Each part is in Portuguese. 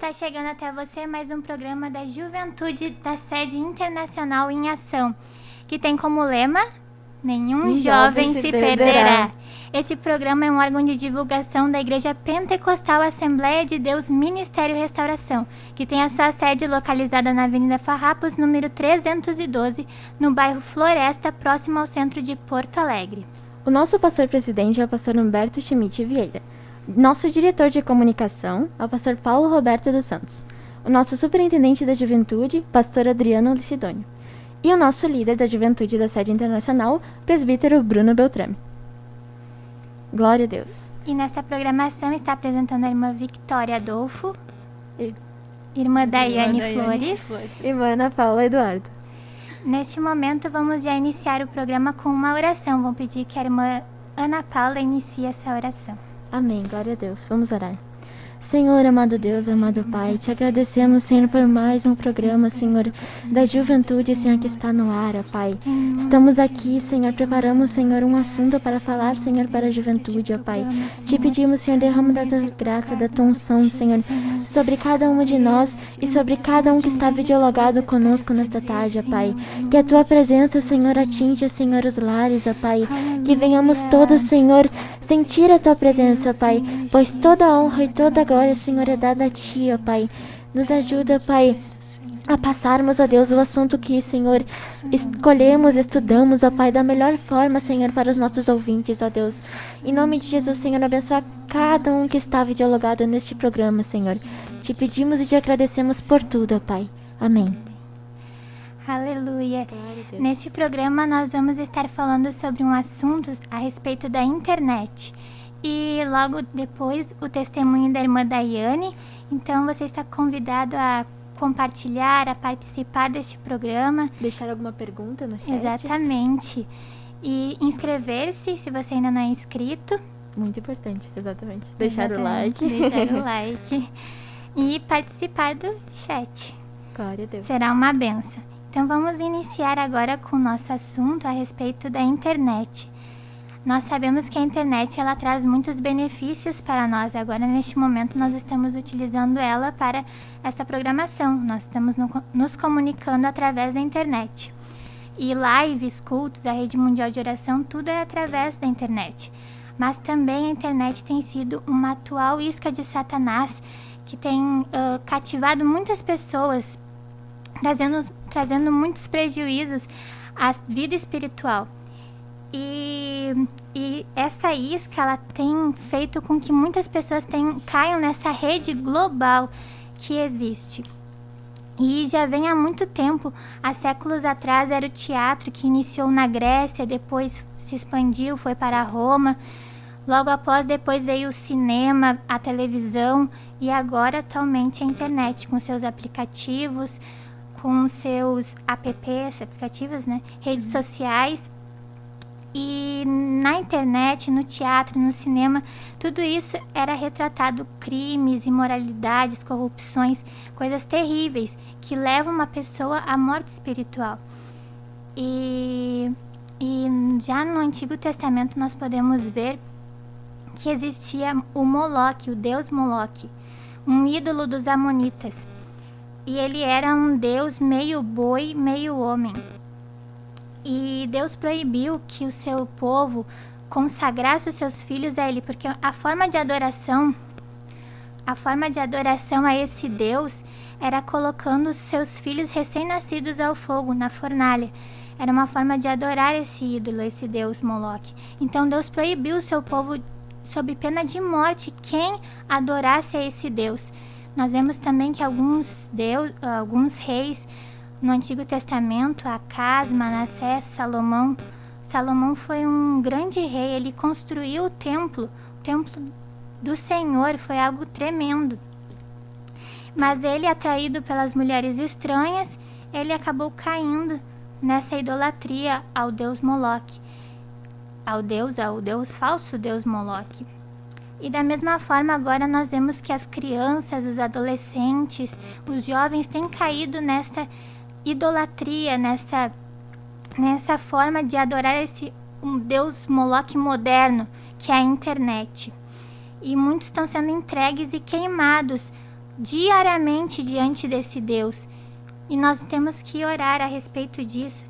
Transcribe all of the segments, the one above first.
Está chegando até você mais um programa da Juventude da Sede Internacional em Ação, que tem como lema: Nenhum jovem se perderá. Este programa é um órgão de divulgação da Igreja Pentecostal Assembleia de Deus Ministério Restauração, que tem a sua sede localizada na Avenida Farrapos, número 312, no bairro Floresta, próximo ao centro de Porto Alegre. O nosso pastor-presidente é o pastor Humberto Schmidt Vieira. Nosso diretor de comunicação é o pastor Paulo Roberto dos Santos. O nosso superintendente da juventude, pastor Adriano Lucidônio. E o nosso líder da juventude da sede internacional, presbítero Bruno Beltrame. Glória a Deus. E nessa programação está apresentando a irmã Victoria Adolfo, irmã Daiane Flores, Irmã Ana Paula Eduardo. Neste momento vamos já iniciar o programa com uma oração. Vou pedir que a irmã Ana Paula inicie essa oração. Amém, glória a Deus. Vamos orar. Senhor, amado Deus, amado Pai, te agradecemos, Senhor, por mais um programa, Senhor, da juventude, Senhor, que está no ar, ó Pai. Estamos aqui, Senhor, preparamos, Senhor, um assunto para falar, Senhor, para a juventude, ó Pai. Te pedimos, Senhor, derrama da tua graça, da tua unção, Senhor, sobre cada uma de nós e sobre cada um que está videologado conosco nesta tarde, ó Pai. Que a tua presença, Senhor, atinja, Senhor, os lares, ó Pai. Que venhamos todos, Senhor, sentir a tua presença, Pai, pois toda a honra e toda a glória, Senhor, é dada a ti, ó Pai. Nos ajuda, Pai, a passarmos, ó Deus, o assunto que, Senhor, escolhemos, estudamos, ó Pai, da melhor forma, Senhor, para os nossos ouvintes, ó Deus. Em nome de Jesus, Senhor, abençoa cada um que está videologado neste programa, Senhor. Te pedimos e te agradecemos por tudo, ó Pai. Amém. Aleluia. Neste programa nós vamos estar falando sobre um assunto a respeito da internet. E logo depois o testemunho da irmã Daiane. Então você está convidado a compartilhar, a participar deste programa. Deixar alguma pergunta no chat? Exatamente. E inscrever-se, se você ainda não é inscrito. Muito importante, exatamente. Deixar o like. Deixar o like. E participar do chat. Glória a Deus. Será uma benção. Então vamos iniciar agora com o nosso assunto a respeito da internet. Nós sabemos que a internet ela traz muitos benefícios para nós. Agora, neste momento, nós estamos utilizando ela para essa programação. Nós estamos nos comunicando através da internet. E lives, cultos, a rede mundial de oração, tudo é através da internet. Mas também a internet tem sido uma atual isca de Satanás que tem cativado muitas pessoas, trazendo muitos prejuízos à vida espiritual. E essa isca ela tem feito com que muitas pessoas caiam nessa rede global que existe. E já vem há muito tempo, há séculos atrás era o teatro que iniciou na Grécia, depois se expandiu, foi para Roma. Logo após, depois veio o cinema, a televisão e agora atualmente a internet com seus aplicativos, com seus aplicativos, né? Redes sociais. E na internet, no teatro, no cinema, tudo isso era retratado crimes, imoralidades, corrupções, coisas terríveis que levam uma pessoa à morte espiritual. E já no Antigo Testamento nós podemos ver que existia o Moloque, o deus Moloque, um ídolo dos amonitas. E ele era um deus meio boi, meio homem. E Deus proibiu que o seu povo consagrasse os seus filhos a ele, porque a forma de adoração a esse Deus era colocando os seus filhos recém-nascidos ao fogo, na fornalha. Era uma forma de adorar esse ídolo, esse Deus Moloque. Então Deus proibiu o seu povo, sob pena de morte, quem adorasse a esse Deus. Nós vemos também que alguns reis no Antigo Testamento, Acás, Manassés, Salomão foi um grande rei, ele construiu o templo do Senhor, foi algo tremendo. Mas ele, atraído pelas mulheres estranhas, ele acabou caindo nessa idolatria ao deus Moloque, ao falso deus Moloque. E da mesma forma, agora nós vemos que as crianças, os adolescentes, os jovens têm caído nessa idolatria, nessa forma de adorar esse deus Moloque moderno, que é a internet. E muitos estão sendo entregues e queimados diariamente diante desse Deus. E nós temos que orar a respeito disso.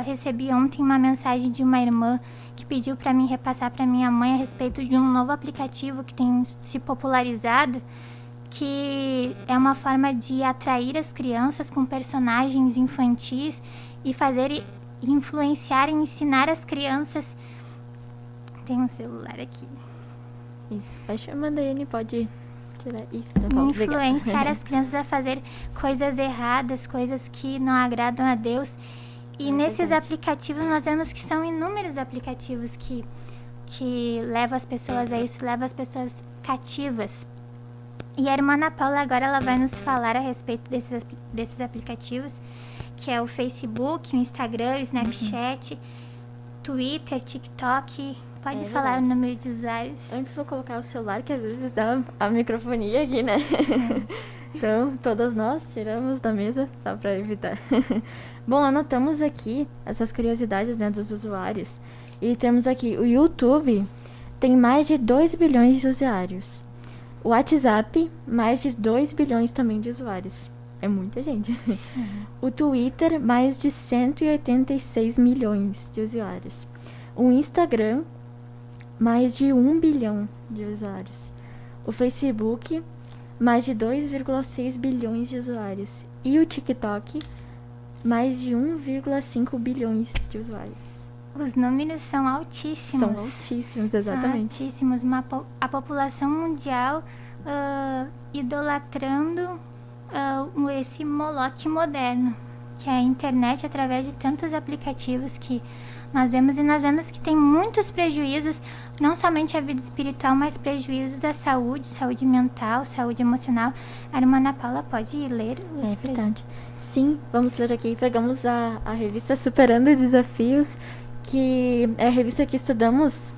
Recebi ontem uma mensagem de uma irmã que pediu para mim repassar para minha mãe a respeito de um novo aplicativo que tem se popularizado, que é uma forma de atrair as crianças com personagens infantis e fazer influenciar e ensinar as crianças. Tem um celular aqui. Isso, vai chamando ele, pode tirar isso. Influenciar as crianças a fazer coisas erradas, coisas que não agradam a Deus. E nesses aplicativos nós vemos que são inúmeros aplicativos que levam as pessoas a isso, levam as pessoas cativas. E a irmã Ana Paula agora ela vai nos falar a respeito desses aplicativos, que é o Facebook, o Instagram, o Snapchat, Twitter, TikTok. Pode falar o número de usuários. Antes vou colocar o celular, que às vezes dá a microfonia aqui, né? Então, todas nós tiramos da mesa, só para evitar. Bom, anotamos aqui essas curiosidades, né, dos usuários. E temos aqui, o YouTube tem mais de 2 bilhões de usuários. O WhatsApp, mais de 2 bilhões também de usuários. É muita gente. Sim. O Twitter, mais de 186 milhões de usuários. O Instagram, mais de 1 bilhão de usuários. O Facebook, mais de 2,6 bilhões de usuários. E o TikTok, mais de 1,5 bilhões de usuários. Os números são altíssimos. São altíssimos, exatamente. São altíssimos. A população mundial idolatrando esse Moloque moderno, que é a internet, através de tantos aplicativos que nós vemos. E nós vemos que tem muitos prejuízos, não somente à vida espiritual, mas prejuízos à saúde mental, saúde emocional. A irmã Ana Paula pode ler os prejuízos? Sim, vamos ler aqui. Pegamos a revista Superando Desafios, que é a revista que estudamos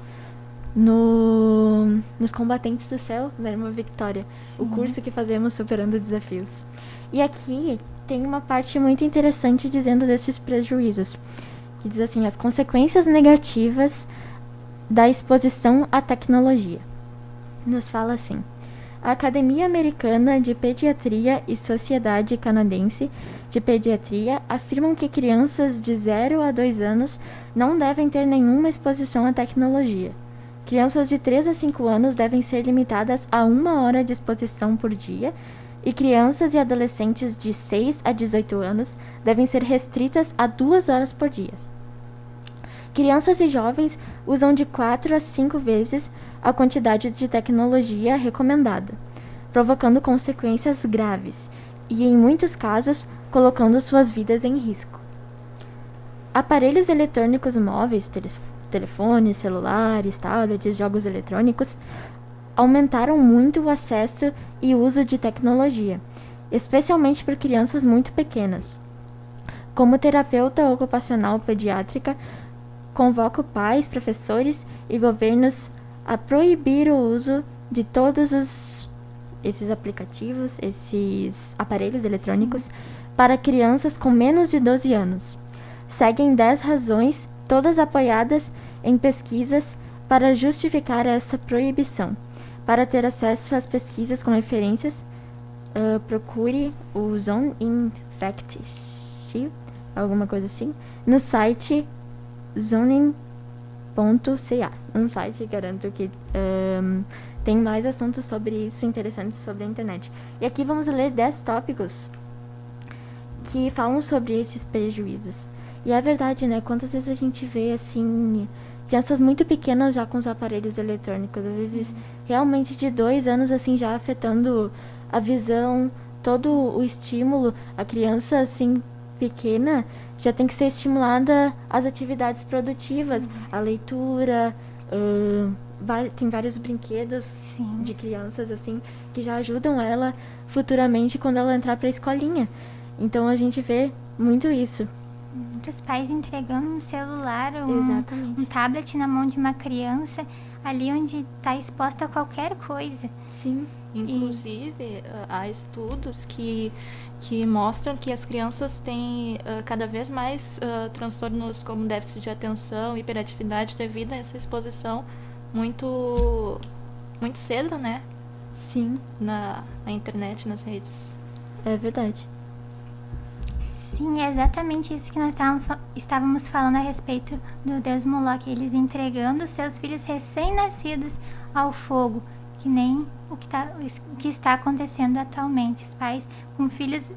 nos Combatentes do Céu, da irmã Victoria. O curso que fazemos Superando Desafios. E aqui tem uma parte muito interessante dizendo desses prejuízos, que diz assim: as consequências negativas da exposição à tecnologia. Nos fala assim: a Academia Americana de Pediatria e Sociedade Canadense de Pediatria afirmam que crianças de 0 a 2 anos não devem ter nenhuma exposição à tecnologia. Crianças de 3 a 5 anos devem ser limitadas a 1 hora de exposição por dia, e crianças e adolescentes de 6 a 18 anos devem ser restritas a 2 horas por dia. Crianças e jovens usam de 4 a 5 vezes a quantidade de tecnologia recomendada, provocando consequências graves e, em muitos casos, colocando suas vidas em risco. Aparelhos eletrônicos móveis, telefones, celulares, tablets, jogos eletrônicos aumentaram muito o acesso e uso de tecnologia, especialmente por crianças muito pequenas. Como terapeuta ocupacional pediátrica, convoco pais, professores e governos a proibir o uso de todos esses aplicativos, esses aparelhos eletrônicos para crianças com menos de 12 anos. Seguem 10 razões, todas apoiadas em pesquisas para justificar essa proibição. Para ter acesso às pesquisas com referências, procure o Zone Infective, alguma coisa assim, no site zoning.ca. Um site, garanto que tem mais assuntos sobre isso, interessantes sobre a internet. E aqui vamos ler 10 tópicos que falam sobre esses prejuízos. E é verdade, né? Quantas vezes a gente vê, assim, crianças muito pequenas já com os aparelhos eletrônicos, às vezes realmente de 2 anos, assim, já afetando a visão, todo o estímulo. A criança, assim, pequena já tem que ser estimulada às atividades produtivas, a leitura, tem vários brinquedos de crianças, assim, que já ajudam ela futuramente quando ela entrar para a escolinha. Então a gente vê muito isso. Muitos pais entregando um celular ou um tablet na mão de uma criança, ali onde está exposta a qualquer coisa. Sim. Inclusive, há estudos que mostram que as crianças têm cada vez mais transtornos como déficit de atenção, hiperatividade, devido a essa exposição muito cedo, né? Sim, na internet, nas redes. é verdade. Sim, é exatamente isso que nós estávamos falando a respeito do deus Moloch. Eles entregando seus filhos recém-nascidos ao fogo, que nem o que está acontecendo atualmente. Os pais com filhos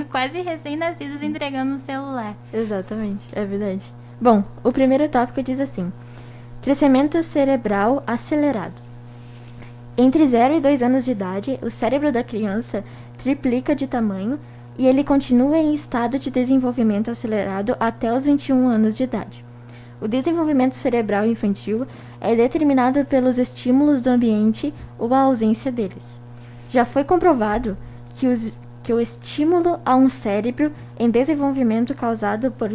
quase recém-nascidos entregando um celular. Exatamente, é verdade. Bom, o primeiro tópico diz assim: crescimento cerebral acelerado. Entre 0 e 2 anos de idade, o cérebro da criança triplica de tamanho e ele continua em estado de desenvolvimento acelerado até os 21 anos de idade. O desenvolvimento cerebral infantil é determinado pelos estímulos do ambiente ou a ausência deles. Já foi comprovado que o estímulo a um cérebro em desenvolvimento causado por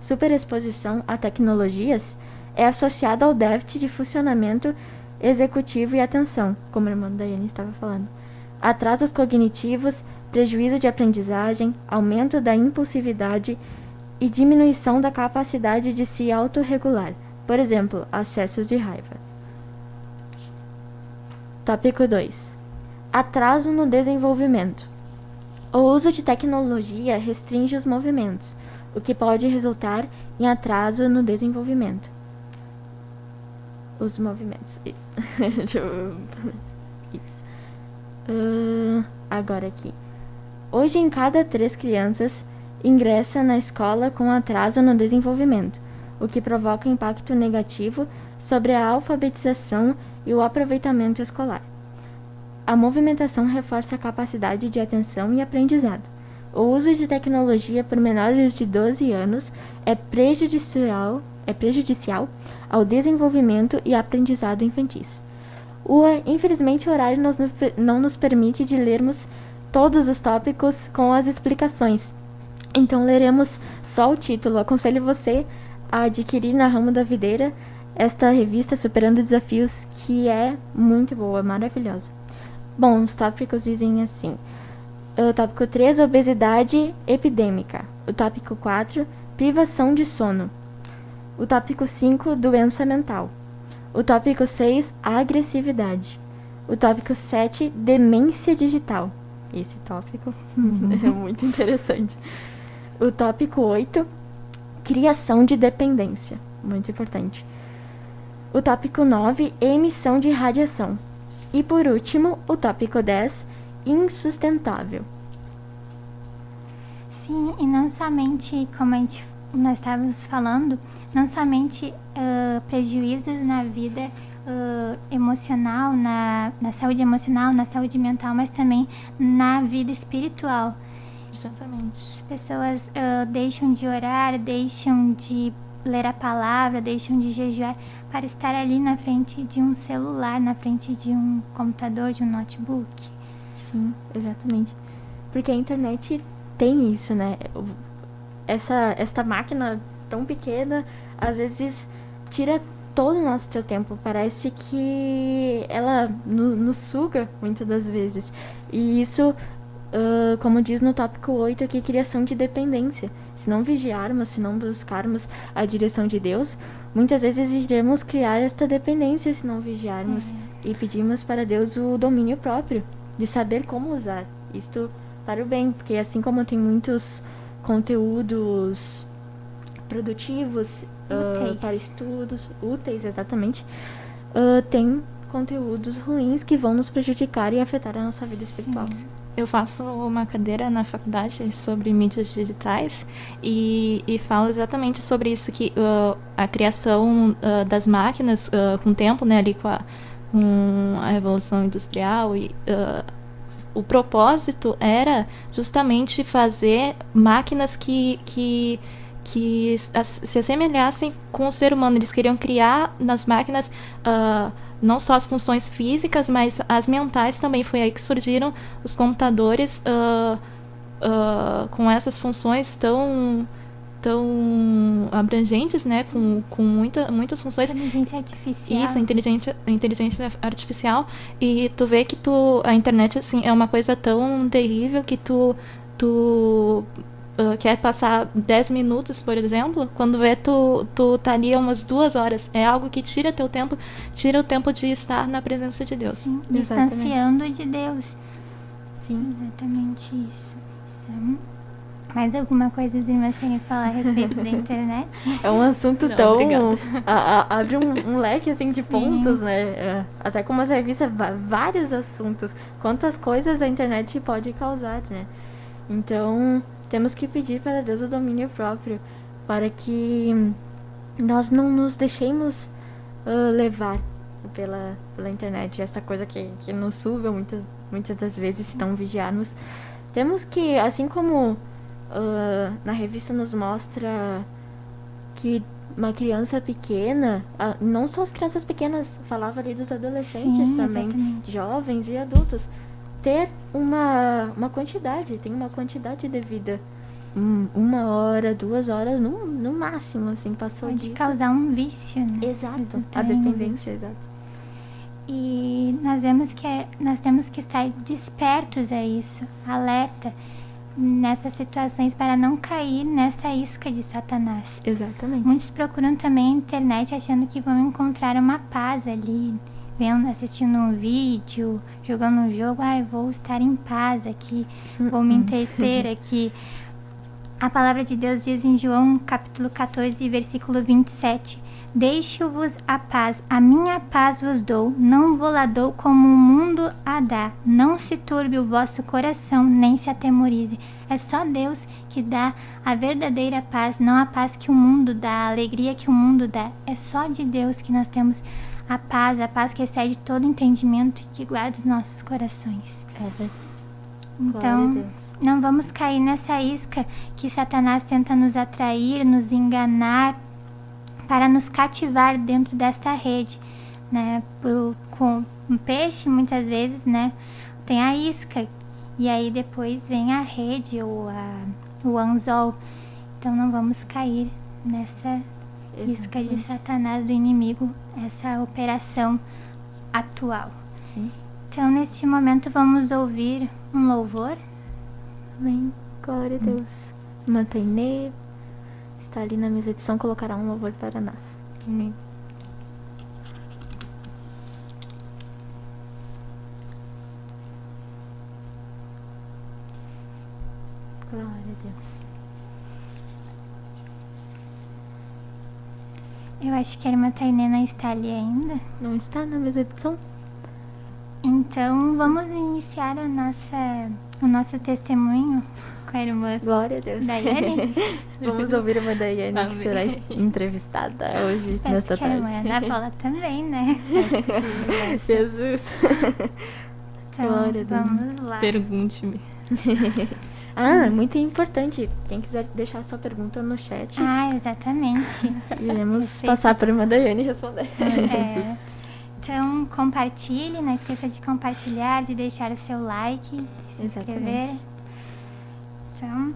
superexposição a tecnologias é associado ao déficit de funcionamento executivo e atenção, como a irmã Daiane estava falando, atrasos cognitivos, prejuízo de aprendizagem, aumento da impulsividade e diminuição da capacidade de se autorregular, por exemplo, acessos de raiva. Tópico 2. Atraso no desenvolvimento. O uso de tecnologia restringe os movimentos, o que pode resultar em atraso no desenvolvimento. Os movimentos, isso. Isso. Agora aqui. Hoje, em cada 3 crianças, ingressa na escola com atraso no desenvolvimento, o que provoca impacto negativo sobre a alfabetização e o aproveitamento escolar. A movimentação reforça a capacidade de atenção e aprendizado. O uso de tecnologia por menores de 12 anos é prejudicial ao desenvolvimento e aprendizado infantis. Infelizmente, o horário não nos permite de lermos todos os tópicos com as explicações. Então, leremos só o título. Aconselho você a adquirir na Ramo da Videira esta revista Superando Desafios, que é muito boa, maravilhosa. Bom, os tópicos dizem assim. O tópico 3, obesidade epidêmica. O tópico 4, privação de sono. O tópico 5, doença mental. O tópico 6, agressividade. O tópico 7, demência digital. Esse tópico é muito interessante. O tópico 8, criação de dependência. Muito importante. O tópico 9, emissão de radiação. E por último, o tópico 10, insustentável. Sim, e não somente, como nós estávamos falando, não somente prejuízos na vida emocional, na saúde emocional, na saúde mental, mas também na vida espiritual. Exatamente. As pessoas deixam de orar, deixam de ler a palavra, deixam de jejuar para estar ali na frente de um celular, na frente de um computador, de um notebook. Sim, exatamente. Porque a internet tem isso, né? Esta máquina tão pequena, às vezes, tira todo o nosso tempo. Parece que ela nos suga, muitas das vezes. E isso, como diz no tópico 8 aqui, criação de dependência. Se não vigiarmos, se não buscarmos a direção de Deus, muitas vezes iremos criar esta dependência se não vigiarmos. E pedimos para Deus o domínio próprio, de saber como usar isto para o bem. Porque assim como tem muitos conteúdos produtivos para estudos, úteis, exatamente, tem conteúdos ruins que vão nos prejudicar e afetar a nossa vida espiritual. Eu faço uma cadeira na faculdade sobre mídias digitais e falo exatamente sobre isso, que a criação das máquinas com o tempo, né, ali com a Revolução Industrial, e o propósito era justamente fazer máquinas que se assemelhassem com o ser humano. Eles queriam criar nas máquinas não só as funções físicas, mas as mentais também. Foi aí que surgiram os computadores com essas funções tão abrangentes, né? Com muitas funções. Inteligência artificial. Isso, inteligência artificial. E tu vê que a internet, assim, é uma coisa tão terrível que tu quer passar 10 minutos, por exemplo, quando vê tu estaria umas 2 horas. É algo que tira teu tempo, tira o tempo de estar na presença de Deus. Sim, Exatamente. distanciando de Deus. Sim. Exatamente isso. Mais alguma coisa as irmãs querem falar a respeito da internet? É um assunto Não, tão... obrigada. abre um leque, assim, de pontos, né? Até como essa revista, vários assuntos. Quantas coisas a internet pode causar, né? Então, temos que pedir para Deus o domínio próprio, para que nós não nos deixemos levar pela internet. Essa coisa que nos suga muitas das vezes, se não vigiarmos. Temos que, assim como na revista nos mostra que uma criança pequena, não só as crianças pequenas, falava ali dos adolescentes Sim, também, exatamente. jovens e adultos, ter uma quantidade, tem uma quantidade devida. 1 hora, 2 horas, no máximo, assim, passou Pode disso. causar um vício, né? Exato, Resultar a em um dependência, vício. exato. E nós vemos que nós temos que estar despertos a isso, alerta nessas situações para não cair nessa isca de Satanás. Exatamente. Muitos procuram também a internet achando que vão encontrar uma paz ali, assistindo um vídeo, jogando um jogo. Vou estar em paz aqui, vou me entreter aqui. A palavra de Deus diz em João capítulo 14, versículo 27: Deixo-vos a paz, a minha paz vos dou, não vou-la dou como o mundo a dá. Não se turbe o vosso coração, nem se atemorize. É só Deus que dá a verdadeira paz, não a paz que o mundo dá, a alegria que o mundo dá. É só de Deus que nós temos a paz que excede todo entendimento e que guarda os nossos corações. É verdade. Glória a Então, Deus. não vamos cair nessa isca que Satanás tenta nos atrair, nos enganar, para nos cativar dentro desta rede, né? Com um peixe, muitas vezes, né? Tem a isca, e aí depois vem a rede ou o anzol. Então não vamos cair nessa isca de Exatamente. Satanás, do inimigo, essa operação atual. Sim. Então, neste momento, vamos ouvir um louvor. Amém. Glória a Deus. Irmã Tainê está ali na mesa de som, colocará um louvor para nós. Amém. Glória a Deus. Eu acho que a irmã Tainê não está ali ainda. Não está na mesa de som? Então, vamos iniciar o nosso testemunho com a irmã Glória a Deus. Daiane. Vamos ouvir a irmã Daiane, que Amém. será entrevistada hoje, Peço nesta que a irmã tarde. Ana Paula também, né? Jesus. Então, Glória a Deus. vamos lá. Pergunte-me. Muito importante. Quem quiser deixar sua pergunta no chat, Exatamente. iremos Perfeito. passar para a irmã Daiane responder. É, então, compartilhe, não esqueça de compartilhar, de deixar o seu like, se inscrever. Exatamente. Então,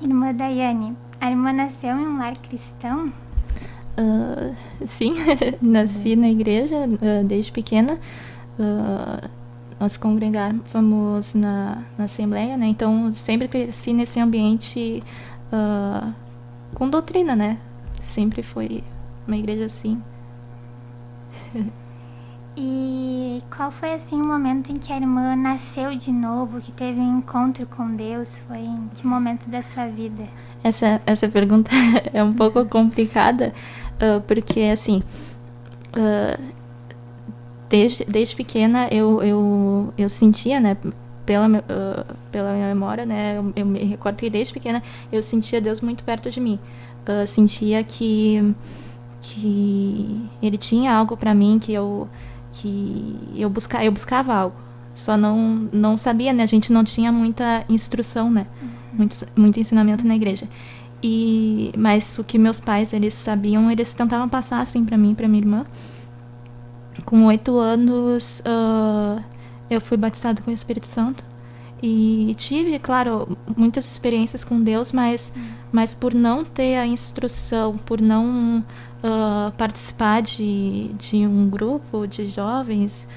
irmã Daiane, a irmã nasceu em um lar cristão? Sim, nasci na igreja desde pequena. Nós congregávamos na Assembleia, né? Então, sempre cresci nesse ambiente com doutrina, né? Sempre foi uma igreja assim. E qual foi, assim, o momento em que a irmã nasceu de novo, que teve um encontro com Deus? Foi em que momento da sua vida? Essa pergunta é um pouco complicada, porque, assim, desde pequena eu sentia, né, pela minha memória, né, eu me recordo que desde pequena eu sentia Deus muito perto de mim. Sentia que Ele tinha algo para mim, que eu buscava algo. Só não sabia, né? A gente não tinha muita instrução, né? Muito ensinamento na igreja. Mas o que meus pais, eles sabiam, eles tentavam passar, assim, pra mim e pra minha irmã. Com 8 anos, eu fui batizada com o Espírito Santo. E tive, claro, muitas experiências com Deus, mas por não ter a instrução, por não participar de um grupo de jovens,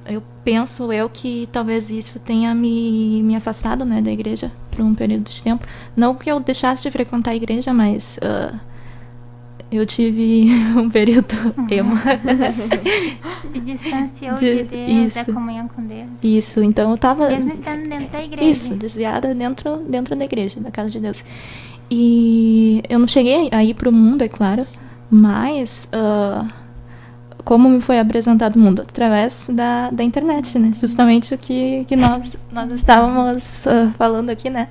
eu penso que talvez isso tenha me afastado, né, da igreja. por um período de tempo. Não que eu deixasse de frequentar a igreja, mas eu tive um período emo. Se distanciou de Deus, da comunhão com Deus. Isso, então eu tava... Mesmo estando dentro da igreja. Isso, desviada dentro da igreja, da casa de Deus. E eu não cheguei a ir pro mundo, é claro, mas como me foi apresentado o mundo? Através da internet, né? Justamente o que nós estávamos falando aqui, né?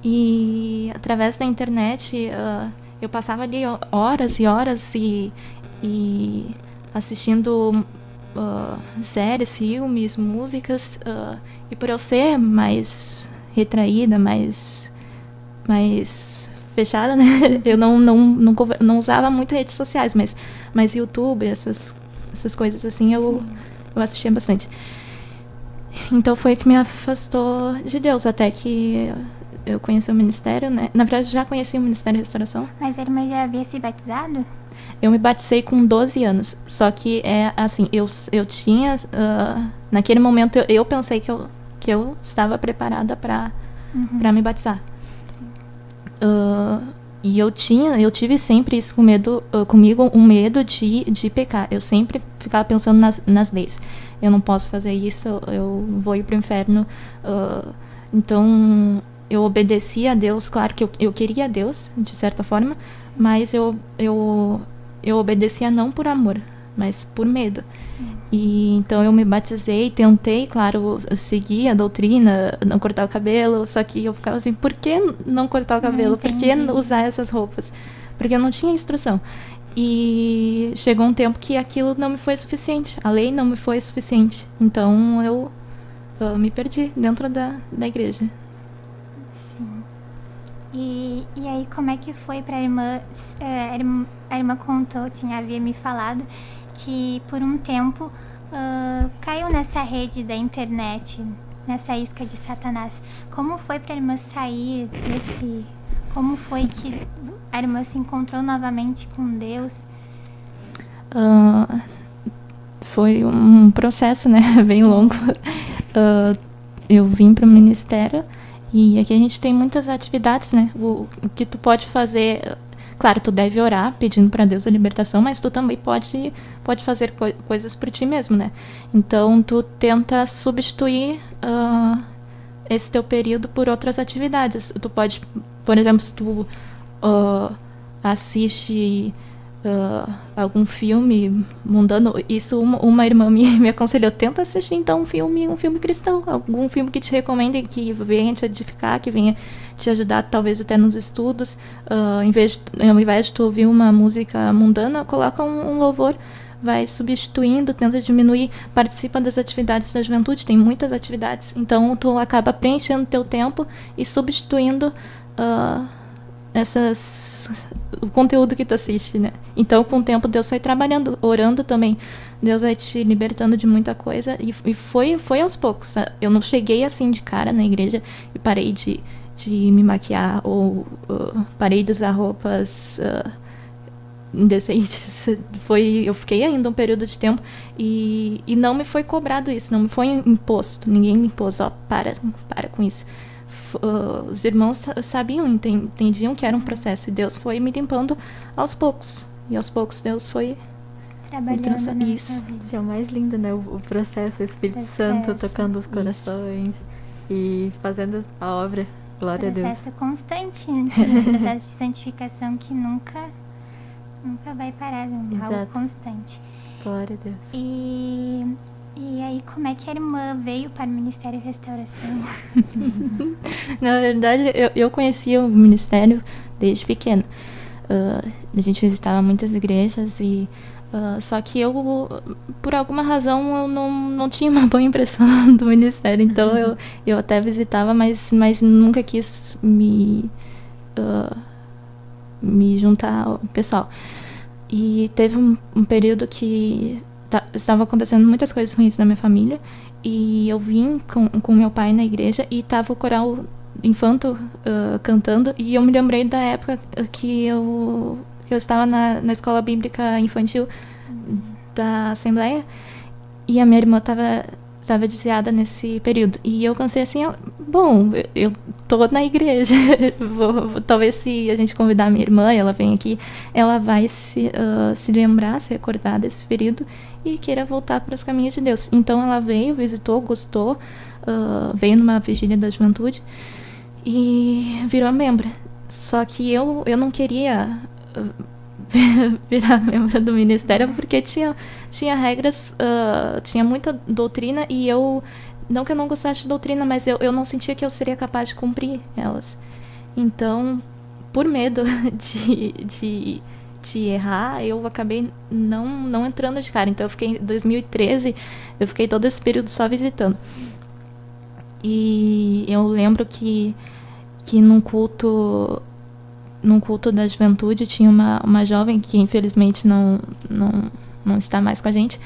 E através da internet eu passava ali horas e horas e assistindo séries, filmes, músicas, e por eu ser mais retraída, mais fechada, né? Eu não usava muito redes sociais, mas YouTube, essas coisas assim, eu assistia bastante. Então foi que me afastou de Deus, até que eu conheci o ministério, né? Na verdade, já conheci o Ministério de Restauração. Mas a irmã já havia se batizado? Eu me batizei com 12 anos, só que assim, eu tinha, naquele momento eu pensei que eu estava preparada para me batizar. E eu tive sempre isso comigo, um medo de pecar. Eu sempre ficava pensando nas leis. Eu não posso fazer isso, eu vou ir pro inferno. Então, eu obedecia a Deus, claro que eu queria a Deus, de certa forma, mas eu obedecia não por amor, mas por medo. E então eu me batizei, tentei, claro, seguir a doutrina, não cortar o cabelo, só que eu ficava assim, por que não cortar o cabelo? Por que usar essas roupas? Porque eu não tinha instrução. E chegou um tempo que aquilo não me foi suficiente, a lei não me foi suficiente. Então eu me perdi dentro da igreja. Sim. E aí como é que foi para a irmã? A irmã contou, havia me falado que por um tempo caiu nessa rede da internet, nessa isca de Satanás. Como foi para a irmã sair desse... Como foi que a irmã se encontrou novamente com Deus? Foi um processo, né, bem longo. Eu vim para o ministério e aqui a gente tem muitas atividades, né? O que tu pode fazer... Claro, tu deve orar pedindo para Deus a libertação, mas tu também pode fazer coisas por ti mesmo, né? Então, tu tenta substituir esse teu período por outras atividades. Tu pode, por exemplo, se tu assiste algum filme mundano, isso uma irmã me aconselhou, tenta assistir então um filme cristão, algum filme que te recomende, que venha te edificar, que venha te ajudar talvez até nos estudos, ao invés de tu ouvir uma música mundana, coloca um louvor, vai substituindo, tenta diminuir, participa das atividades da juventude, tem muitas atividades, então tu acaba preenchendo teu tempo e substituindo o conteúdo que tu assiste, né? Então, com o tempo, Deus vai trabalhando, orando também. Deus vai te libertando de muita coisa. E foi aos poucos. Eu não cheguei assim de cara na igreja e parei de me maquiar ou parei de usar roupas indecentes. Eu fiquei ainda um período de tempo e não me foi cobrado isso, não me foi imposto. Ninguém me impôs, para com isso. Os irmãos sabiam, entendiam que era um processo, e Deus foi me limpando aos poucos, e aos poucos Deus foi trabalhando isso. Isso é o mais lindo, né? O processo, o Espírito Santo tocando os corações e fazendo a obra. Glória a Deus. Processo constante, né? Processo de santificação que nunca vai parar, algo constante. Glória a Deus. E aí, como é que a irmã veio para o Ministério de Restauração? Na verdade, eu conhecia o Ministério desde pequena. A gente visitava muitas igrejas, só que eu, por alguma razão, eu não tinha uma boa impressão do Ministério. Então, eu até visitava, mas nunca quis me juntar ao pessoal. E teve um período que estavam acontecendo muitas coisas ruins na minha família, e eu vim com meu pai na igreja e estava o coral infanto cantando, e eu me lembrei da época que eu estava na escola bíblica infantil da Assembleia, e a minha irmã estava estava desviada nesse período. E eu pensei assim, bom, eu tô na igreja, talvez se a gente convidar a minha irmã, ela vem aqui, ela vai se lembrar, se recordar desse período e queira voltar para os caminhos de Deus. Então ela veio, visitou, gostou, veio numa vigília da juventude e virou membro. Só que eu não queria virar membro do ministério porque tinha regras, tinha muita doutrina e não que eu não gostasse de doutrina, mas eu não sentia que eu seria capaz de cumprir elas. Então, por medo de errar, eu acabei não entrando de cara. Então eu fiquei em 2013, eu fiquei todo esse período só visitando. E eu lembro que num culto da juventude tinha uma jovem que infelizmente não está mais com a gente.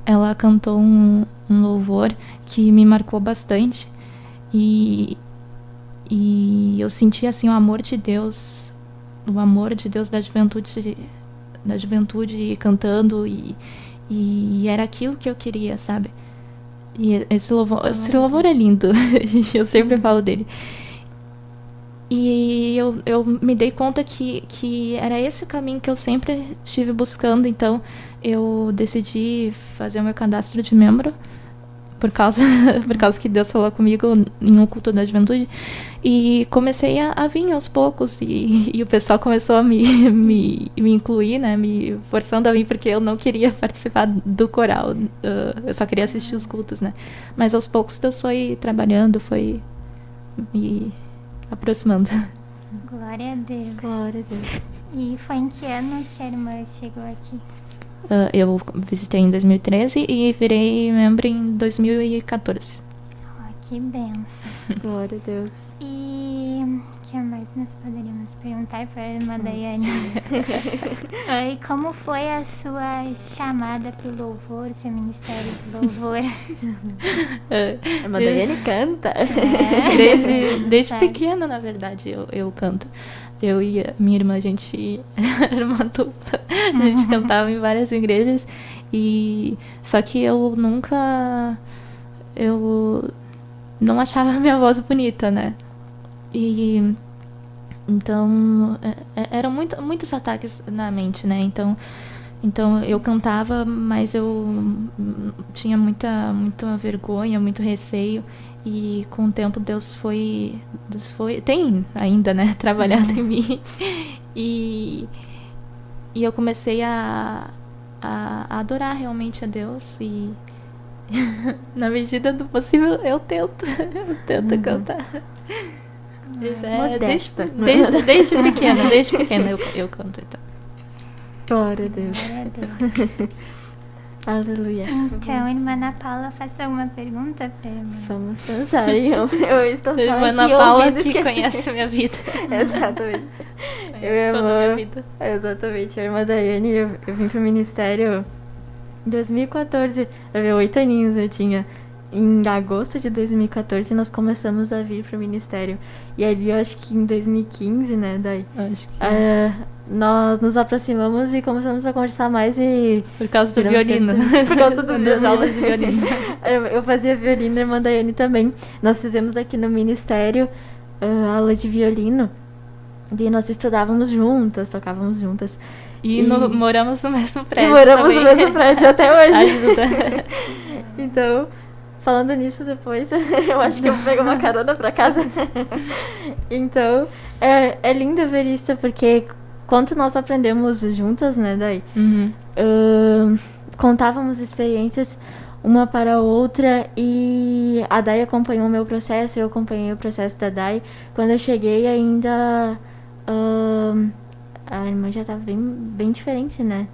Ela cantou um louvor que me marcou bastante e eu senti assim o amor de Deus da juventude cantando e era aquilo que eu queria, sabe? E esse louvor é lindo. Eu sempre falo dele. E eu me dei conta que era esse o caminho que eu sempre estive buscando. Então, eu decidi fazer o meu cadastro de membro por causa que Deus falou comigo em um culto da juventude. E comecei a vir aos poucos. E o pessoal começou a me incluir, né? Me forçando a vir, porque eu não queria participar do coral. Eu só queria assistir os cultos, né? Mas aos poucos Deus foi trabalhando, foi me aproximando. Glória a Deus. Glória a Deus. E foi em que ano que a irmã chegou aqui? Eu visitei em 2013 e virei membro em 2014. Que benção. Glória a Deus. E o que mais nós poderíamos perguntar para a irmã Daiane? E como foi a sua chamada para o louvor, o seu ministério de louvor? A irmã Daiane canta. Desde pequena, na verdade, eu canto. Eu e a minha irmã, a gente era uma dupla. A gente cantava em várias igrejas. Só que eu não achava a minha voz bonita, né? E então eram muitos ataques na mente, né? Então eu cantava, mas eu tinha muita vergonha, muito receio. E com o tempo Deus tem ainda, né, trabalhado em mim. E eu comecei a adorar realmente a Deus. E na medida do possível eu tento cantar. Modesta. Desde pequena eu canto, então. Glória a Deus. Glória a Deus. Aleluia. Então, irmã Ana Paula, faça alguma pergunta para a irmã? Vamos pensar. Eu estou só Irmã aqui Ana Paula ouvindo, que esqueci. conhece a minha vida. Exatamente. Conhece toda a minha vida. Exatamente. A irmã Daiane, eu vim pro ministério em 2014. Eu vi 8 aninhos eu tinha. Em agosto de 2014 nós começamos a vir pro ministério. E ali eu acho que em 2015, né, daí Acho que nós nos aproximamos e começamos a conversar mais e... por causa do viramos violino. Por causa do Das violino. aulas de violino. Eu fazia violino, a irmã Daiane também. Nós fizemos aqui no ministério aula de violino. E nós estudávamos juntas, tocávamos juntas. E moramos no mesmo prédio. Moramos também. no mesmo prédio até hoje. Ajuda. Então, falando nisso depois, eu acho que eu vou pegar uma carona pra casa. Então, é lindo ver isso, porque quanto nós aprendemos juntas, né, daí? Uhum. Contávamos experiências uma para a outra e a Dai acompanhou o meu processo, eu acompanhei o processo da Dai. Quando eu cheguei ainda, a irmã já estava bem diferente, né?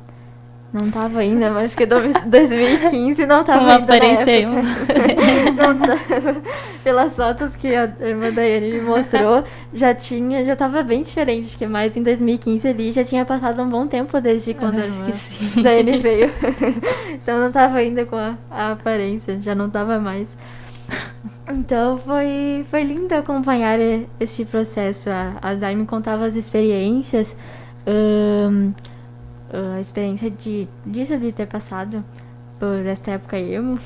Não estava ainda, mas acho que 2015 não estava Como ainda apareceu. na época. Pelas fotos que a irmã Daiane me mostrou, já estava bem diferente, acho que mais em 2015 ali já tinha passado um bom tempo desde quando a Acho irmã que sim. Daiane veio. Então não estava ainda com a aparência, já não estava mais. Então foi lindo acompanhar esse processo. A Dai me contava as experiências, a experiência de ter passado por esta época emo.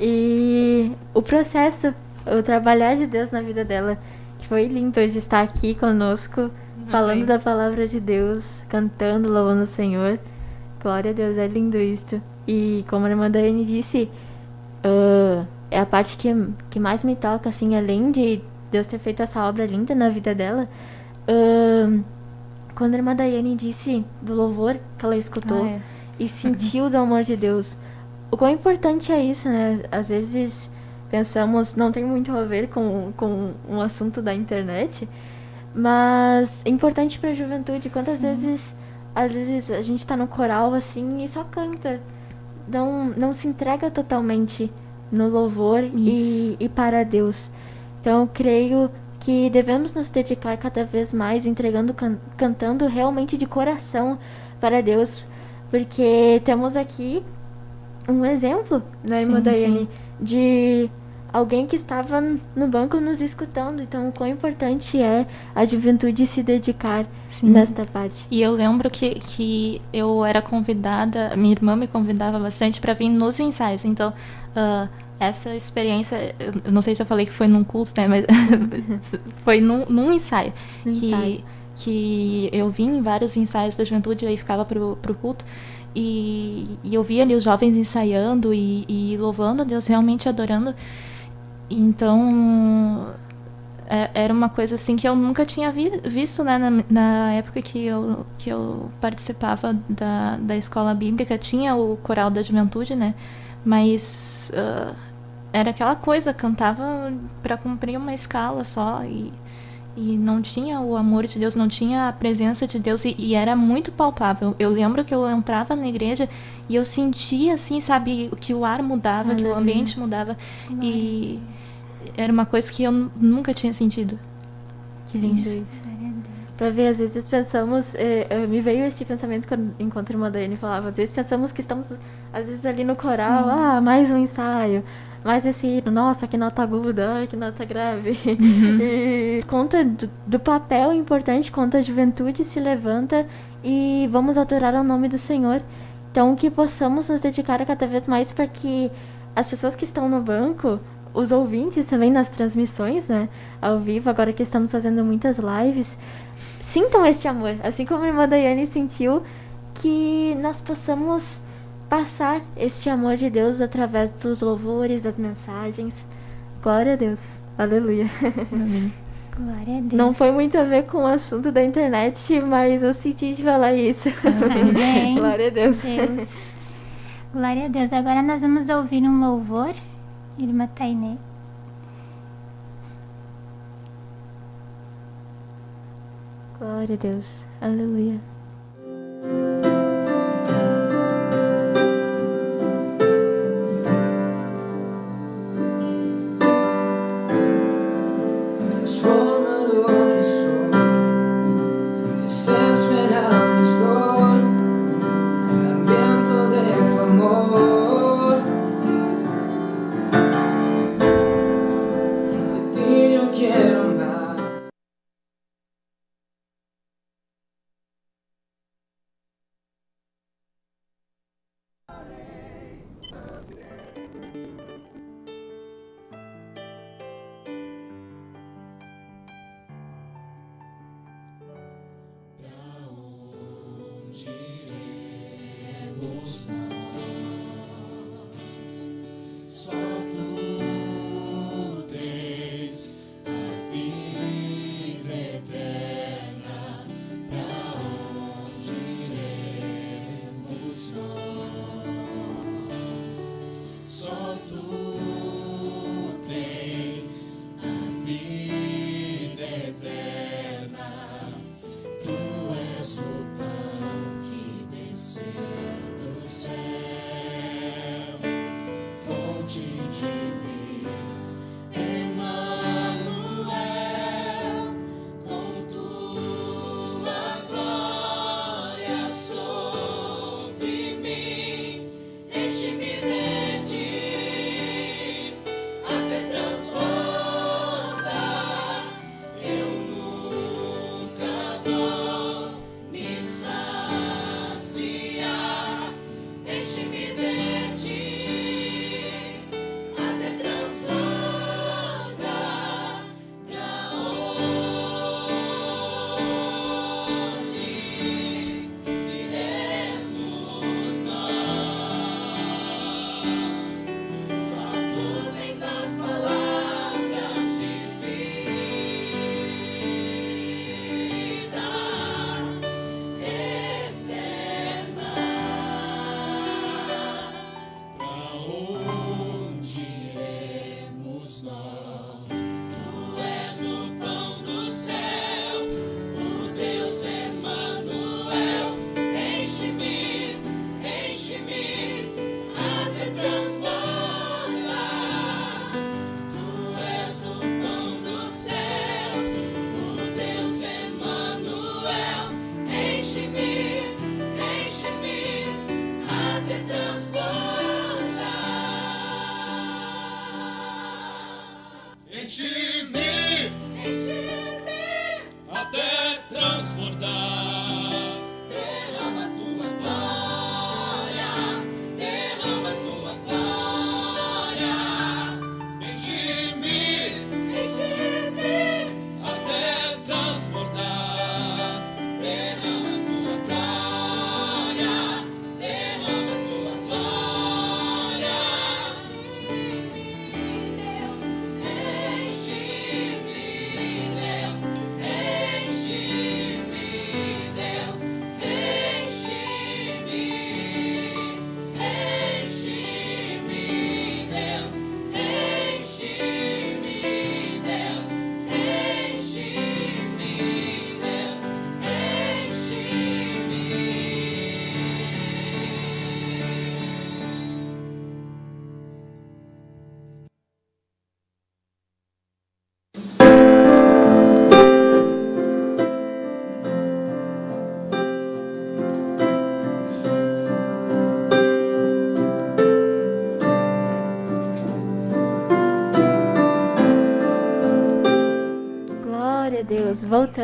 E o processo, o trabalhar de Deus na vida dela, que foi lindo hoje estar aqui conosco, falando da palavra de Deus, cantando, louvando o Senhor. Glória a Deus, é lindo isto. E como a irmã Daiane disse, é a parte que mais me toca, assim, além de Deus ter feito essa obra linda na vida dela. Quando a irmã Daiane disse do louvor que ela escutou e sentiu do amor de Deus, o quão importante é isso, né? Às vezes pensamos, não tem muito a ver com um assunto da internet, mas é importante para a juventude. Quantas vezes, às vezes a gente tá no coral assim e só canta, não se entrega totalmente no louvor e para Deus. Então eu creio que devemos nos dedicar cada vez mais, entregando, cantando realmente de coração para Deus, porque temos aqui um exemplo, né, irmã Daiane, de alguém que estava no banco nos escutando. Então, o quão importante é a juventude se dedicar nesta parte. E eu lembro que eu era convidada, minha irmã me convidava bastante para vir nos ensaios. Então, essa experiência, eu não sei se eu falei que foi num culto, né, mas foi num ensaio. Que eu vim em vários ensaios da juventude, aí ficava pro culto. E eu via ali os jovens ensaiando e louvando a Deus, realmente adorando. Então, era uma coisa assim que eu nunca tinha visto, né? Na época que eu participava da escola bíblica, tinha o coral da juventude, né? Mas era aquela coisa, cantava para cumprir uma escala só e não tinha o amor de Deus, não tinha a presença de Deus, e era muito palpável. Eu lembro que eu entrava na igreja e eu sentia, assim, sabe, que o ar mudava, que o ambiente mudava. E era uma coisa que eu nunca tinha sentido. Que lindo isso. Pra ver, às vezes pensamos, me veio esse pensamento enquanto a irmã Daiane falava, às vezes pensamos que estamos, às vezes ali no coral, mais um ensaio, mais esse hino, nossa, que nota aguda, que nota grave. E conta do papel importante, quando a juventude se levanta e vamos adorar ao nome do Senhor. Então, que possamos nos dedicar cada vez mais para que as pessoas que estão no banco, os ouvintes também nas transmissões, né, ao vivo, agora que estamos fazendo muitas lives, sintam este amor, assim como a irmã Daiane sentiu, que nós possamos passar este amor de Deus através dos louvores, das mensagens. Glória a Deus. Aleluia. Amém. Glória a Deus. Não foi muito a ver com o assunto da internet, mas eu senti de falar isso. Amém. Glória a Deus. Glória a Deus. Agora nós vamos ouvir um louvor, irmã Tainê. Glória a Deus. Aleluia. Sobre mim.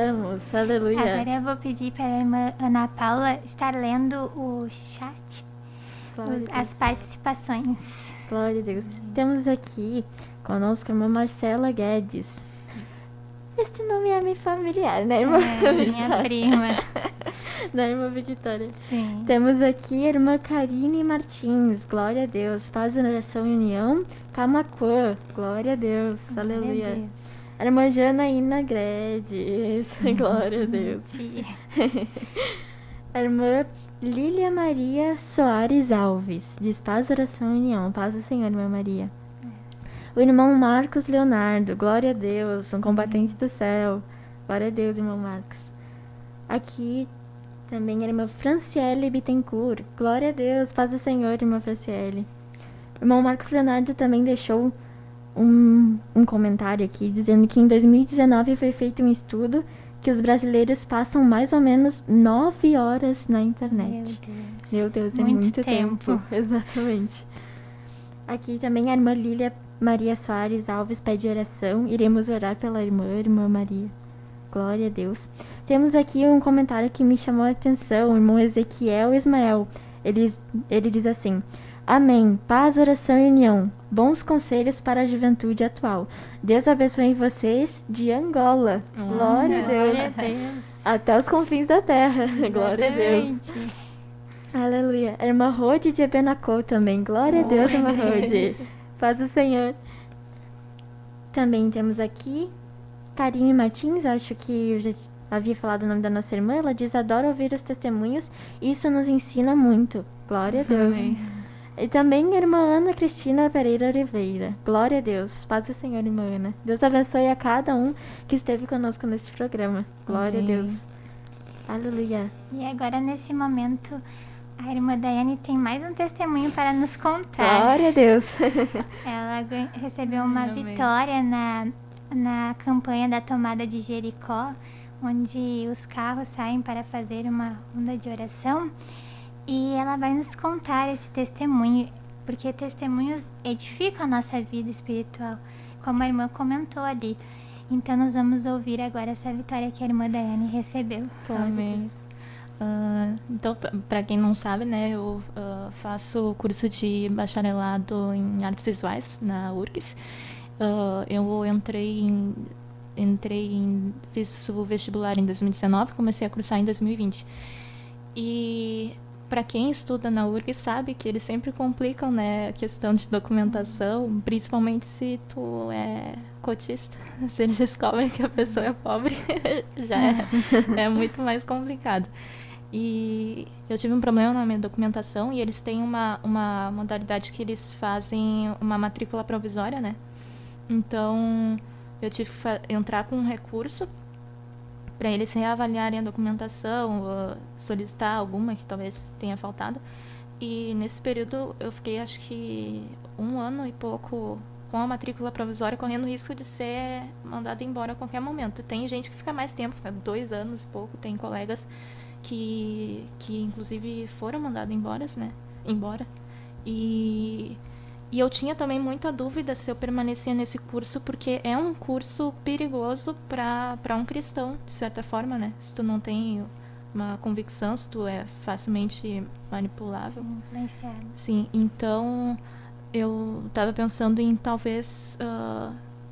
Vamos, aleluia. Agora eu vou pedir para a irmã Ana Paula estar lendo o chat, Glória a Deus. as participações. Glória a Deus. Temos aqui conosco a irmã Marcela Guedes. Este nome é meio familiar, né, irmã? Minha prima. Da irmã Victoria. Sim. Temos aqui a irmã Karine Martins. Glória a Deus. Paz, oração e união. Camaquã. Glória a Deus. Aleluia. A irmã Janaína Gredes. Glória a Deus. Tia. A irmã Lília Maria Soares Alves. Diz paz, oração e união. Paz do Senhor, irmã Maria. O irmão Marcos Leonardo. Glória a Deus. Um combatente do céu. Glória a Deus, irmão Marcos. Aqui também a irmã Franciele Bittencourt. Glória a Deus. Paz do Senhor, irmã Franciele. O irmão Marcos Leonardo também deixou um comentário aqui dizendo que em 2019 foi feito um estudo que os brasileiros passam mais ou menos 9 horas na internet. Meu Deus, é muito tempo. Exatamente. Aqui também a irmã Lília Maria Soares Alves pede oração. Iremos orar pela irmã Maria. Glória a Deus. Temos aqui um comentário que me chamou a atenção, o irmão Ezequiel Ismael. Ele diz assim: Amém. Paz, oração e união. Bons conselhos para a juventude atual. Deus abençoe vocês de Angola. Glória a Deus. Até os confins da terra. Glória a Deus. Aleluia. A irmã Rode de Ebenacô também. Glória a Deus, irmã Rode. Paz do Senhor. Também temos aqui Karine Martins. Acho que eu já havia falado o nome da nossa irmã. Ela diz: adoro ouvir os testemunhos. Isso nos ensina muito. Glória a Deus. Amém. E também a irmã Ana Cristina Pereira Oliveira. Glória a Deus. Paz do Senhor, irmã Ana. Deus abençoe a cada um que esteve conosco neste programa. Glória Amém. a Deus. Aleluia. E agora, nesse momento, a irmã Daiane tem mais um testemunho para nos contar. Glória a Deus. Ela recebeu uma Amém. vitória na campanha da tomada de Jericó, onde os carros saem para fazer uma ronda de oração. E ela vai nos contar esse testemunho, porque testemunhos edificam a nossa vida espiritual, como a irmã comentou ali. Então nós vamos ouvir agora essa vitória que a irmã Daiane recebeu. Glória a Amém. Deus. Então, para quem não sabe, né, eu faço curso de bacharelado em artes visuais na URGS. Eu fiz o vestibular em 2019, comecei a cursar em 2020. E para quem estuda na URGS sabe que eles sempre complicam, né, a questão de documentação, principalmente se tu é cotista. Se eles descobrem que a pessoa é pobre, já é muito mais complicado. E eu tive um problema na minha documentação e eles têm uma modalidade que eles fazem uma matrícula provisória, né? Então, eu tive que entrar com um recurso para eles reavaliarem a documentação, solicitar alguma que talvez tenha faltado. E nesse período eu fiquei, acho que 1 ano e pouco com a matrícula provisória, correndo o risco de ser mandada embora a qualquer momento. Tem gente que fica mais tempo, fica 2 anos e pouco. Tem colegas que inclusive foram mandados embora, né? E eu tinha também muita dúvida se eu permanecia nesse curso, porque é um curso perigoso para um cristão, de certa forma, né? Se tu não tem uma convicção, se tu é facilmente manipulável. Influenciado. Sim, então eu estava pensando em talvez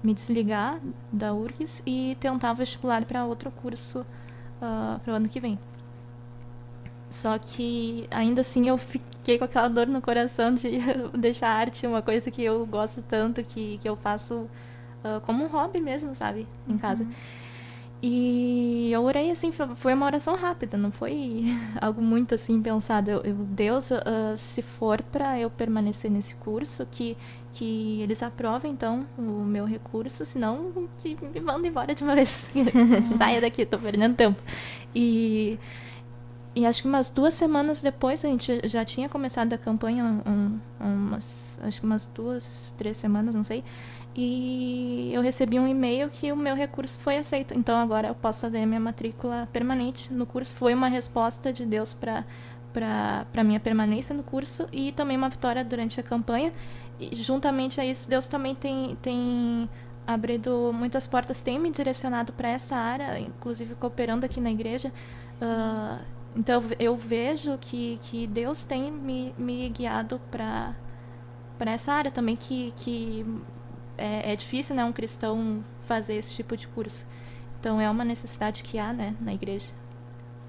me desligar da URGS e tentar vestibular para outro curso para o ano que vem. Só que ainda assim eu fiquei com aquela dor no coração de deixar a arte uma coisa que eu gosto tanto, que eu faço como um hobby mesmo, sabe? Em casa. E eu orei assim, foi uma oração rápida, não foi algo muito assim pensado. Deus, se for para eu permanecer nesse curso, que eles aprovem então o meu recurso, senão que me mandem embora de uma vez. Saia daqui, tô perdendo tempo. E acho que umas 2 semanas depois, a gente já tinha começado a campanha, acho que umas 2, 3 semanas, não sei. E eu recebi um e-mail que o meu recurso foi aceito. Então agora eu posso fazer a minha matrícula permanente no curso. Foi uma resposta de Deus para minha permanência no curso e também uma vitória durante a campanha. E juntamente a isso, Deus também tem abrido muitas portas, tem me direcionado para essa área, inclusive cooperando aqui na igreja. Então eu vejo que Deus tem me guiado para essa área também, que é difícil, né, um cristão fazer esse tipo de curso. Então é uma necessidade que há, né, na igreja.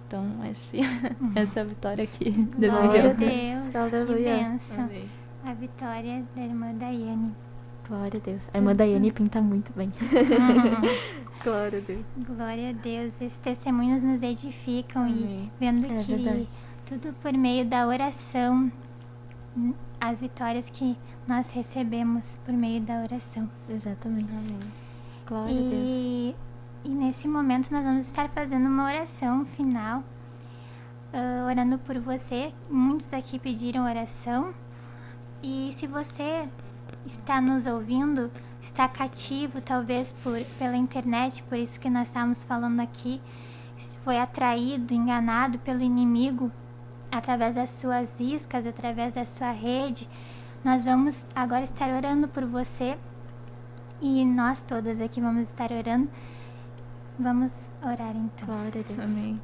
Então essa é a vitória que Deus me Glória a deu. Deus, que Aleluia. bênção. Amém. A vitória da irmã Daiane. Glória a Deus. A irmã Daiane pinta muito bem. Glória a Deus. Glória a Deus. Esses testemunhos nos edificam Amém. e vendo É que verdade. tudo por meio da oração, as vitórias que nós recebemos por meio da oração. Exatamente. Amém. Glória a Deus. E nesse momento nós vamos estar fazendo uma oração final, orando por você. Muitos aqui pediram oração. E se você está nos ouvindo, está cativo talvez pela internet, por isso que nós estamos falando aqui, foi atraído, enganado pelo inimigo através das suas iscas, através da sua rede, nós vamos agora estar orando por você e nós todas aqui vamos estar orando. Vamos orar então. Glória a Deus. Amém.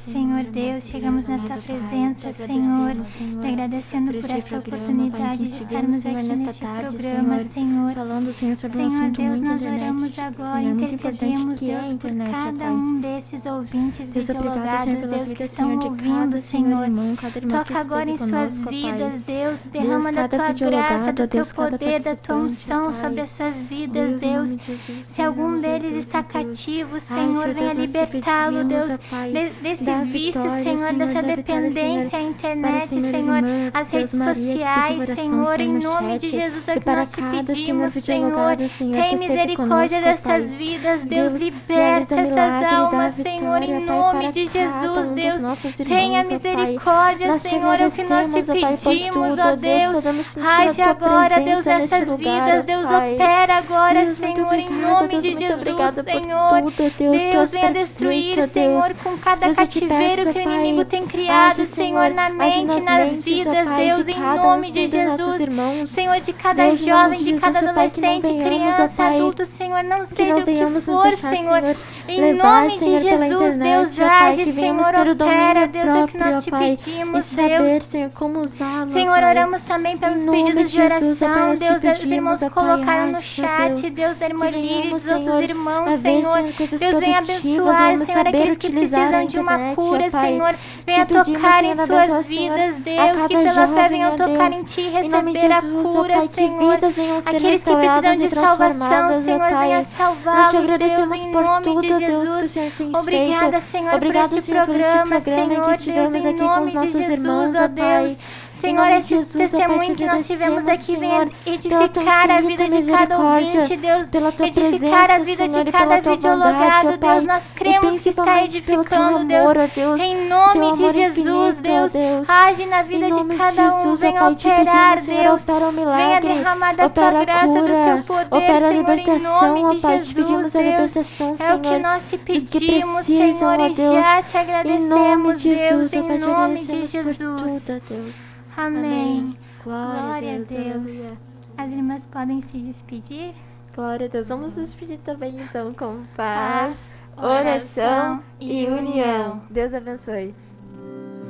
Senhor Deus, chegamos na tua presença, Senhor, te agradecendo por esta oportunidade de estarmos aqui neste programa, Senhor. Falando, Senhor, sobre um Senhor assunto Deus, muito nós internet, oramos agora, Senhor, muito importante intercedemos, que é a Deus, por internet, ó cada Pai. um desses ouvintes Deus, obrigada, videologados, Senhor, pela Deus, vida, que estão Senhor, de ouvindo, cada Senhor. irmão, cada irmã que Toca agora em esteve suas conosco, ó Pai. vidas, Deus, derrama da cada tua videologado, graça, do teu Deus, cada poder, da tua participante, unção Pai. sobre as suas vidas, Deus, em Deus. nome de Jesus, Se Senhor, em algum nome de deles Jesus, está ó Deus. cativo, Ai, Senhor, Deus, venha nós te libertá-lo, pedimos, Deus, ó Pai, desse dá vício, vitória, Senhor, dessa dá vitória, dependência à Senhor, internet, para a senhora Senhor, irmã, as Deus, redes Maria, que pediu sociais, oração, Senhor, em no nome de chat, Jesus, é e o que para nós te cada, pedimos, Senhor. videologado, Senhor, Tem que esteve misericórdia conosco, dessas Pai. vidas, Deus, Deus, liberta realiza essas milagre, dá almas, Senhor, vitória, em Pai, nome para de cada Jesus, um dos Deus. nossos Tenha irmãos, ó Pai. misericórdia, Nós te Senhor, é o que nós te agradecemos, ó Pai, por pedimos, tudo, ó Deus, Deus. podemos sentir Age a tua agora, Deus, presença neste nessas lugar, vidas, ó Deus, Pai. opera agora, Deus, muito Senhor, em obrigada, nome Deus, de muito Jesus, obrigada por Senhor. tudo, Deus, tu Deus, és venha perfeito, destruir, Deus. Senhor, com cada Deus, eu te cativeiro peço, que o Pai, inimigo tem criado, age, Senhor, na age mente, nas mentes, ó vidas, Pai, Deus, de em cada nome um de dos nossos Jesus. irmãos. Senhor, de cada Deus, em nome jovem, de cada Jesus, ó Pai, que não adolescente, venhamos, ó criança, Pai, adulto, Senhor, não que seja não o que venhamos nos for, deixar, Senhor. Em levar, nome de Senhor, pela Jesus, internet, Deus, ó Pai, age, que venhamos Senhor, ter o opera, domínio Deus, é o que próprio, nós ó te Pai, pedimos, e Deus. saber, Senhor, como usá-lo, Senhor, ó Pai. oramos também pelos Em nome pedidos de Jesus, ó Pai, oração, nós te Deus, os pedimos, irmãos ó Pai, colocaram no age, ó chat, Deus, da irmã que Líria e venhamos, dos outros Senhor, irmãos, a ver, Senhor. Senhor, coisas Deus, venha produtivas, abençoar, venhamos Senhor, saber aqueles que utilizar precisam a de uma internet, ó cura, Pai. Senhor. Venha Te pedimos, tocar em Senhor, suas abençoa, Senhor, vidas, a Deus, que cada pela fé jovem, venham ó tocar Deus. em Ti e Em nome de receber a Jesus, ó cura, Pai, que Senhor. vidas venham ser Aqueles que precisam restauradas e de salvação, transformadas, Senhor, ó Pai. venha Nós te salvá-los, Deus, agradecemos em por nome tudo, de Deus, que o Jesus. Senhor tem Obrigada, feito. Senhor, Obrigado, por este Senhor, por este programa, programa em Senhor, que Deus, estivemos em aqui com os nome de nossos Jesus, irmãos, ó ó Deus. Pai. Em Senhor, nome de esse Jesus, ó Pai, testemunho te que nós tivemos agradecemos, aqui venha Senhor, pela tua edificar a vida infinita de cada misericórdia, ouvinte, Deus, pela tua edificar a presença, vida Senhor, de e pela cada tua videologado, bondade, ó Deus, Pai. nós E cremos que está principalmente pelo teu edificando, amor, Deus, ó Deus, em teu nome de amor Jesus, infinito, ó Deus, Deus. age na vida Em de nome de cada um, Jesus, ó venha Pai, te operar, pedimos, Senhor, Deus, opera o venha milagre, derramar da tua opera a graça, do cura, teu poder, opera a Senhor, em libertação, nome ó de Pai, te pedimos Jesus, a Deus, libertação, é o Senhor, que nós te dos que pedimos, precisam, Senhor, ó e Deus. já te Em nome agradecemos, de Jesus, Deus, ó Pai, em te nome de agradecemos por Jesus. tudo, ó Deus. Amém. Glória a Deus. Aleluia. As irmãs podem se despedir. Glória a Deus. Vamos nos despedir também, então, com Paz, paz, oração e união. Deus abençoe.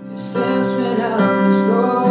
Desesperado estou.